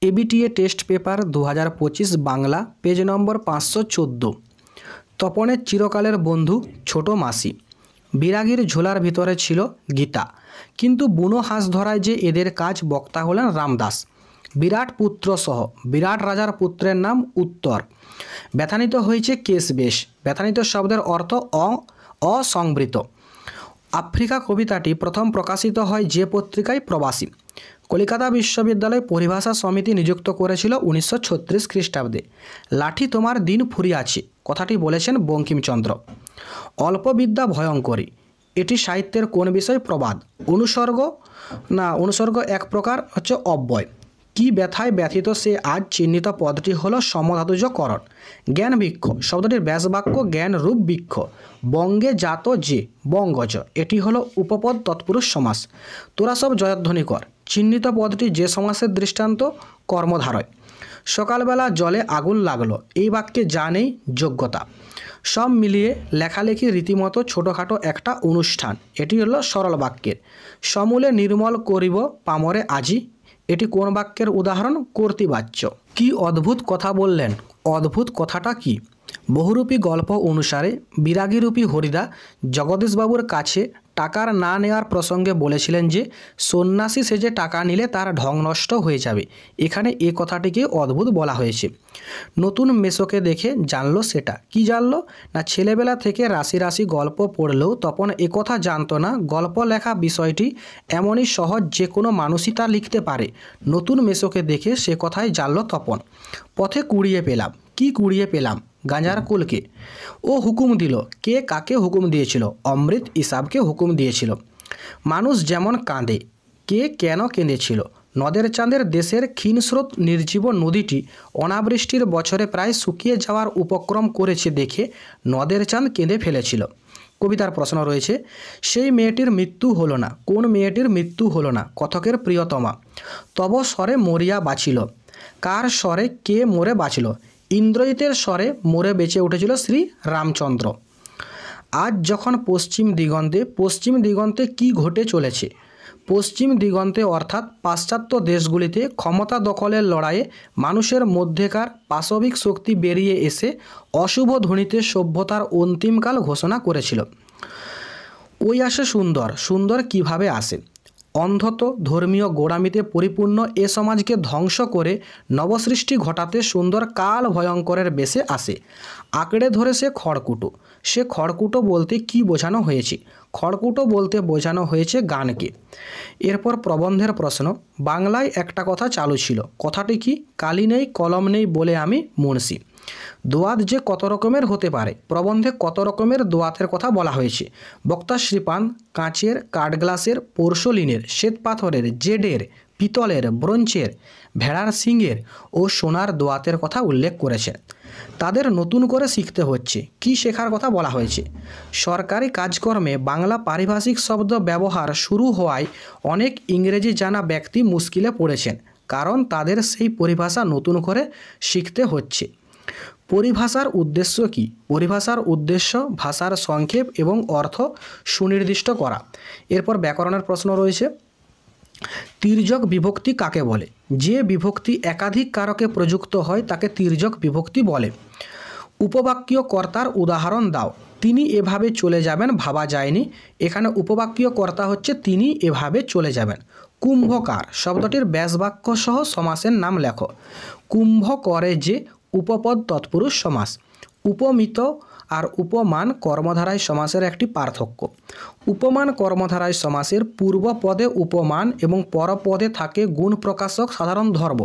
ABTA test paper 2025 Bangla, page নম্বর 514। তপনের চিরকালের বন্ধু ছোট মাসি। বিরাগীর ঝোলার ভিতরে ছিল গীতা, কিন্তু বুনো হাঁস ধরায় যে এদের কাজ। বক্তা হলেন রামদাস। বিরাট পুত্র সহ বিরাট রাজার পুত্রের নাম উত্তর। ব্যথানিত হয়েছে কেশ বেশ। ব্যথানিত শব্দের অর্থ অসংবৃত। আফ্রিকা কবিতাটি প্রথম প্রকাশিত হয় যে পত্রিকায়? প্রবাসী। কলিকাতা বিশ্ববিদ্যালয় পরিভাষা সমিতি নিযুক্ত করেছিল 1936 খ্রিস্টাব্দে। লাঠি তোমার দিন ফুরিয়াছে কথাটি বলেছেন বঙ্কিমচন্দ্র। অল্প বিদ্যা ভয়ঙ্করী, এটি সাহিত্যের কোন বিষয়? প্রবাদ। অনুসর্গ এক প্রকার হচ্ছে অব্যয়। কি ব্যথায় ব্যথিত সে আজ চিহ্নিত পদটি হলো সমধাতুজকরণ। জ্ঞান বৃক্ষ শব্দটির ব্যাসবাক্য জ্ঞান রূপ বৃক্ষ। বঙ্গে জাত যে বঙ্গজ, এটি হলো উপপদ তৎপুরুষ সমাস। তোরা সব জয়ধ্বনি কর চিহ্নিত পদটি যে সমাসের দৃষ্টান্ত? কর্মধারয়। সকালবেলা জলে আগুন লাগলো, এই বাক্যে যা নেই যোগ্যতা। সব মিলিয়ে লেখালেখি রীতিমতো ছোটোখাটো একটা অনুষ্ঠান, এটি হলো সরল বাক্যের। সমূলে নির্মল করিব পামরে আজি, এটি কোন বাক্যের উদাহরণ? কর্তৃবাচ্য। কি অদ্ভুত কথা বললেন, অদ্ভুত কথাটা কি? বহুরূপী গল্প অনুসারে বিরাগীরূপী হরিদা জগদীশবাবুর কাছে টাকার না নেওয়ার প্রসঙ্গে বলেছিলেন যে সন্ন্যাসী সেজে টাকা নিলে তার ঢং নষ্ট হয়ে যাবে। এখানে এ কথাটিকে অদ্ভুত বলা হয়েছে। নতুন মেসোকে দেখে জানলো সেটা। কি জানলো? না ছেলেবেলা থেকে রাশি রাশি গল্প পড়লেও তপন একথা জানতো না গল্প লেখা বিষয়টি এমনই সহজ যে কোনো মানুষই তা লিখতে পারে। নতুন মেসোকে দেখে সে কথাই জানলো তপন। পথে কুড়িয়ে পেলাম। কি কুড়িয়ে পেলাম? গাঁজার কুলকে। ও হুকুম দিল। কে কাকে হুকুম দিয়েছিল? অমৃত ইসাবকে হুকুম দিয়েছিল। মানুষ যেমন কাঁদে, কে কেন কেঁদেছিল? নদের চাঁদের দেশের ক্ষীণস্রোত নির্জীব নদীটি অনাবৃষ্টির বছরে প্রায় শুকিয়ে যাওয়ার উপক্রম করেছে দেখে নদের চাঁদ কেঁদে ফেলেছিল। কবিতার প্রশ্ন রয়েছে, সেই মেয়েটির মৃত্যু হলো না। কোন মেয়েটির মৃত্যু হলো না? কথকের প্রিয়তমা। তব স্বরে মরিয়া বাঁচিল। কার স্বরে কে মরে বাঁচিল? ইন্দ্রজিতের স্বরে মরে বেঁচে উঠেছিল শ্রী রামচন্দ্র। আজ যখন পশ্চিম দিগন্তে কি ঘটে চলেছে? পশ্চিম দিগন্তে অর্থাৎ পাশ্চাত্য দেশগুলিতে ক্ষমতা দখলের লড়াইয়ে মানুষের মধ্যেকার পাশবিক শক্তি বেরিয়ে এসে অশুভ ধ্বনিতে সভ্যতার অন্তিমকাল ঘোষণা করেছিল। ওই আসে সুন্দর। সুন্দর কিভাবে আসে? অন্ধত ধর্মীয় গোড়ামিতে পরিপূর্ণ এ সমাজকে ধ্বংস করে নবসৃষ্টি ঘটাতে সুন্দর কাল ভয়ঙ্করের বেশে আসে। আঁকড়ে ধরে সে খড়কুটো। সে খড়কুটো বলতে কি বোঝানো হয়েছে? খড়কুটো বলতে বোঝানো হয়েছে গানকে। এরপর প্রবন্ধের প্রশ্ন। বাংলায় একটা কথা চালু ছিল, কথাটি কি? কালি নেই কলম নেই বলে আমি মুন্সি। দোয়াত যে কত রকমের হতে পারে। প্রবন্ধে কত রকমের দোয়াতের কথা বলা হয়েছে। বক্তা শ্রীপান কাঁচের, কাঠগ্লাসের, পোর্সোলিনের, শ্বেতপাথরের, জেডের, পিতলের, ব্রোঞ্জের, ভেড়ার শিঙের ও সোনার দোয়াতের কথা উল্লেখ করেছেন। তাদের নতুন করে শিখতে হচ্ছে। কি শেখার কথা বলা হয়েছে? সরকারি কাজকর্মে বাংলা পারিভাষিক শব্দ ব্যবহার শুরু হওয়ায় অনেক ইংরেজি জানা ব্যক্তি মুশকিলে পড়েছেন, কারণ তাদের সেই পরিভাষা নতুন করে শিখতে হচ্ছে। পরিভাষার উদ্দেশ্য কি? পরিভাষার উদ্দেশ্য ভাষার সংক্ষেপ এবং অর্থ সুনির্দিষ্ট করা। এরপর ব্যাকরণের প্রশ্ন রয়েছে। তির্যক বিভক্তি কাকে বলে? যে বিভক্তি একাধিক কারকে প্রযুক্ত হয় তাকে তির্যক বিভক্তি বলে। উপবাক্যীয় কর্তার উদাহরণ দাও। তিনি এভাবে চলে যাবেন ভাবা যায়নি। এখানে উপবাক্যীয় কর্তা হচ্ছে তিনি এভাবে চলে যাবেন। কুম্ভকার শব্দটির ব্যাসবাক্য সহ সমাসের নাম লেখো। কুম্ভ করে যে উপপদ তৎপুরুষ সমাস। উপমিত আর উপমান কর্মধারায় সমাসের একটি পার্থক্য। উপমান কর্মধারায় সমাসের পূর্ব পদে উপমান এবং পরপদে থাকে গুণ প্রকাশক সাধারণ ধর্ম,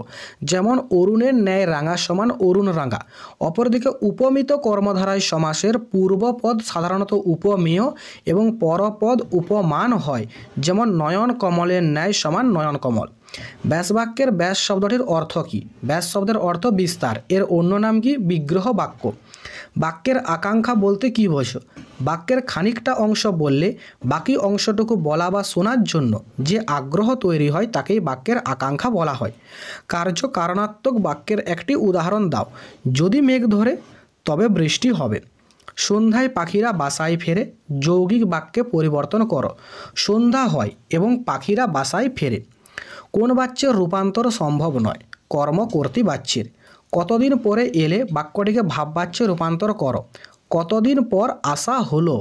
যেমন অরুণের ন্যায় রাঙা সমান অরুণ রাঙা। অপরদিকে উপমিত কর্মধারায় সমাসের পূর্বপদ সাধারণত উপমেয় এবং পরপদ উপমান হয়, যেমন নয়ন কমলের ন্যায় সমান নয়ন কমল। ব্যাসবাক্যের ব্যাস শব্দটির অর্থ কী? ব্যাস শব্দের অর্থ বিস্তার। এর অন্য নাম কি? বিগ্রহ বাক্য। বাক্যের আকাঙ্ক্ষা বলতে কী বোঝো? বাক্যের খানিকটা অংশ বললে বাকি অংশটুকু বলা বা শোনার জন্য যে আগ্রহ তৈরি হয় তাকেই বাক্যের আকাঙ্ক্ষা বলা হয়। কার্য কারণাত্মক বাক্যের একটি উদাহরণ দাও। যদি মেঘ ধরে তবে বৃষ্টি হবে। সন্ধ্যায় পাখিরা বাসায় ফেরে। যৌগিক বাক্যে পরিবর্তন করো। সন্ধ্যা হয় এবং পাখিরা বাসায় ফেরে। কোন বাচ্যের রূপান্তর সম্ভব নয়? কর্মকর্তৃবাচ্যের। কতদিন পরে এলে বাক্যটিকে ভাববাচ্যে রূপান্তর করো। কতদিন পর আসা হলো